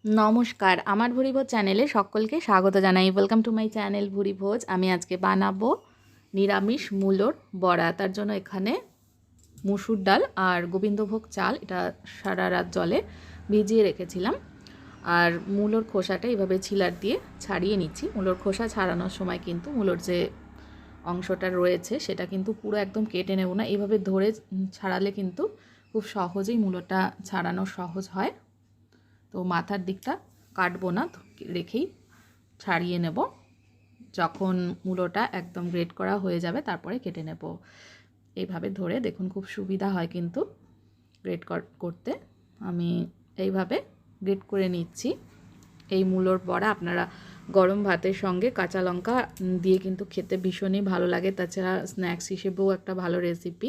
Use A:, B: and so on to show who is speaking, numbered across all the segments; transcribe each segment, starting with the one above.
A: নমস্কার, আমার ভুরিভোজ চ্যানেলে সকলকে স্বাগত জানাই। ওয়েলকাম টু মাই চ্যানেল ভুরিভোজ। আমি আজকে বানাবো নিরামিষ মূলোর বড়া। তার জন্য এখানে মুসুর ডাল আর গোবিন্দভোগ চাল এটা সারা রাত জলে ভিজিয়ে রেখেছিলাম। আর মূলোর খোসাটা এভাবে ছিলার দিয়ে ছাড়িয়ে নিচ্ছি। মূলোর খোসা ছাড়ানোর সময় কিন্তু মূলোর যে অংশটা রয়েছে সেটা কিন্তু পুরো একদম কেটে নেব না, এভাবে ধরে ছাড়ালে কিন্তু খুব সহজেই মূলোটা ছাড়ানো সহজ হয়। তো মাথার দিকটা কাটবো না, রেখেই ছাড়িয়ে নেব। যখন মূলোটা একদম গ্রেট করা হয়ে যাবে তারপরে কেটে নেব। এইভাবে ধরে দেখুন খুব সুবিধা হয় কিন্তু গ্রেট করতে। আমি এইভাবে গ্রেট করে নিচ্ছি। এই মূলোর বড়া আপনারা গরম ভাতের সঙ্গে কাঁচা লঙ্কা দিয়ে কিন্তু খেতে ভীষণই ভালো লাগে। তাছাড়া স্ন্যাক্স হিসেবেও একটা ভালো রেসিপি,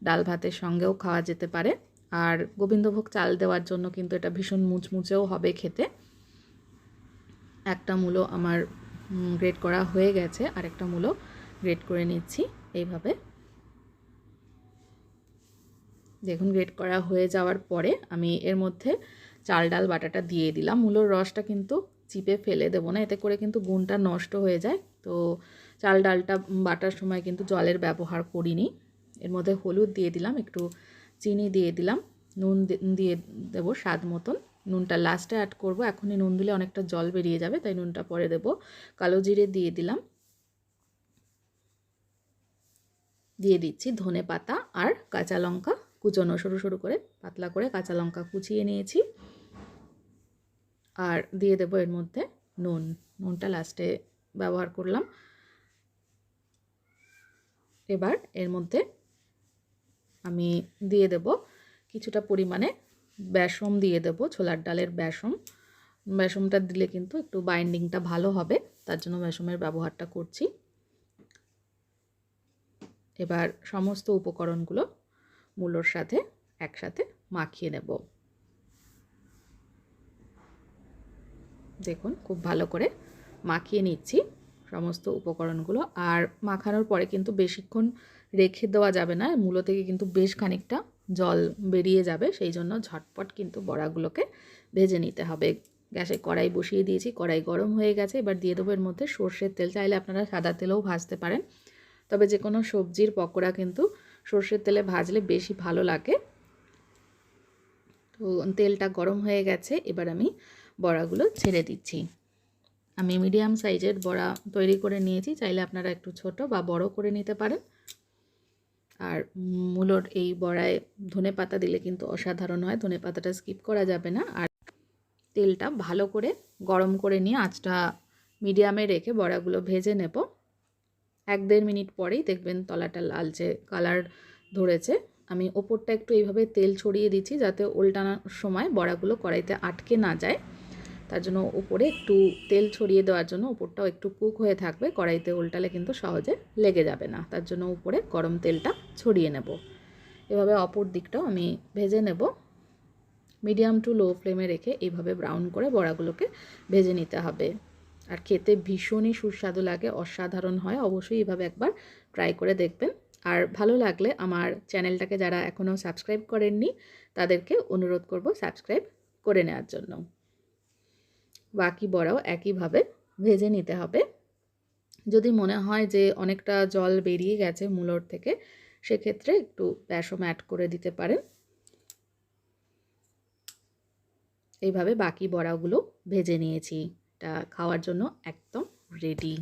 A: ডাল ভাতের সঙ্গেও খাওয়া যেতে পারে। আর গোবিন্দভোগ চাল দেওয়ার জন্য কিন্তু এটা ভীষণ মুচমুচেও হবে খেতে। একটা মূলো আমার গ্রেট করা হয়ে গেছে, আর একটা মূলো গ্রেট করে নিচ্ছি এইভাবে। দেখুন গ্রেট করা হয়ে যাওয়ার পরে আমি এর মধ্যে চাল ডাল বাটাটা দিয়ে দিলাম। মূলোর রসটা কিন্তু চিপে ফেলে দেবো না, এতে করে কিন্তু গুণটা নষ্ট হয়ে যায়। তো চাল ডালটা বাটার সময় কিন্তু জলের ব্যবহার করিনি। এর মধ্যে হলুদ দিয়ে দিলাম, একটু চিনি দিয়ে দিলাম, নুন দিয়ে দেবো স্বাদ মতন। নুনটা লাস্টে অ্যাড করব, এখনই নুন দিলে অনেকটা জল বেরিয়ে যাবে, তাই নুনটা পরে দেবো। কালো জিরে দিয়ে দিলাম, দিয়ে দিচ্ছি ধনে পাতা আর কাঁচা লঙ্কা কুচোনো, সরু সরু করে পাতলা করে কাঁচা লঙ্কা কুচিয়ে নিয়েছি। আর দিয়ে দেবো এর মধ্যে নুনটা লাস্টে ব্যবহার করলাম। এবার এর মধ্যে আমি দিয়ে দেব কিছুটা পরিমাণে বেসন দিয়ে দেব, ছোলার ডালের বেসন। বেসনটা দিলে কিন্তু একটু বাইন্ডিংটা ভালো হবে, তার জন্য বেসনের ব্যবহারটা করছি। এবার সমস্ত উপকরণগুলো মূলোর সাথে একসাথে মাখিয়ে নেব। দেখুন খুব ভালো করে মাখিয়ে নিচ্ছি সমস্ত উপকরণগুলো। আর মাখানোর পরে কিন্তু বেশিক্ষণ রেখে দেওয়া যাবে না, মূলো থেকে কিন্তু বেশ খানিকটা জল বেরিয়ে যাবে, সেই জন্য ঝটপট কিন্তু বড়াগুলোকে ভেজে নিতে হবে। গ্যাসে কড়াই বসিয়ে দিয়েছি, কড়াই গরম হয়ে গেছে। এবার দিয়ে দেবো এর মধ্যে সর্ষের তেল, চাইলে আপনারা সাদা তেলেও ভাজতে পারেন, তবে যে কোনো সবজির পকোড়া কিন্তু সর্ষের তেলে ভাজলে বেশি ভালো লাগে। তো তেলটা গরম হয়ে গেছে, এবার আমি বড়াগুলো ছেড়ে দিচ্ছি। আমি মিডিয়াম সাইজের বড়া তৈরি করে নিয়েছি, চাইলে আপনারা একটু ছোট বা বড় করে নিতে পারেন। আর মূলোর এই বড়ায় ধনে পাতা দিলে কিন্তু অসাধারণ হয়, ধনে পাতাটা স্কিপ করা যাবে না। আর তেলটা ভালো করে গরম করে নিয়ে আঁচটা মিডিয়ামে রেখে বড়াগুলো ভেজে নেব। 1-1.5 মিনিট পরেই দেখবেন তলাটা লালচে কালার ধরেছে। আমি ওপরটা একটু এইভাবে তেল ছড়িয়ে দিচ্ছি যাতে উল্টানোর সময় বড়াগুলো কড়াইতে আটকে না যায়। তার জন্য উপরে একটু তেল ছড়িয়ে দেওয়ার জন্য উপরটাও একটু কুক হয়ে থাকবে, কড়াইতে উল্টালে কিন্তু সহজে লেগে যাবে না, তার জন্য উপরে গরম তেলটা ছড়িয়ে নেব। এভাবে অপর দিকটাও আমি ভেজে নেব। মিডিয়াম টু লো ফ্লেমে রেখে এইভাবে ব্রাউন করে বড়াগুলোকে ভেজে নিতে হবে। আর খেতে ভীষণই সুস্বাদু লাগে, অসাধারণ হয়। অবশ্যই এভাবে একবার ট্রাই করে দেখবেন। আর ভালো লাগলে আমার চ্যানেলটাকে যারা এখনও সাবস্ক্রাইব করেননি তাদেরকে অনুরোধ করব সাবস্ক্রাইব করে নেওয়ার জন্য। বাকি বড়াও একইভাবে ভেজে নিতে হবে। যদি মনে হয় যে অনেকটা জল বেরিয়ে গেছে মূলোর থেকে, সেক্ষেত্রে একটু বেসন অ্যাড করে দিতে পারেন। এইভাবে বাকি বড়াগুলো ভেজে নিয়েছি, এটা খাওয়ার জন্য একদম রেডি।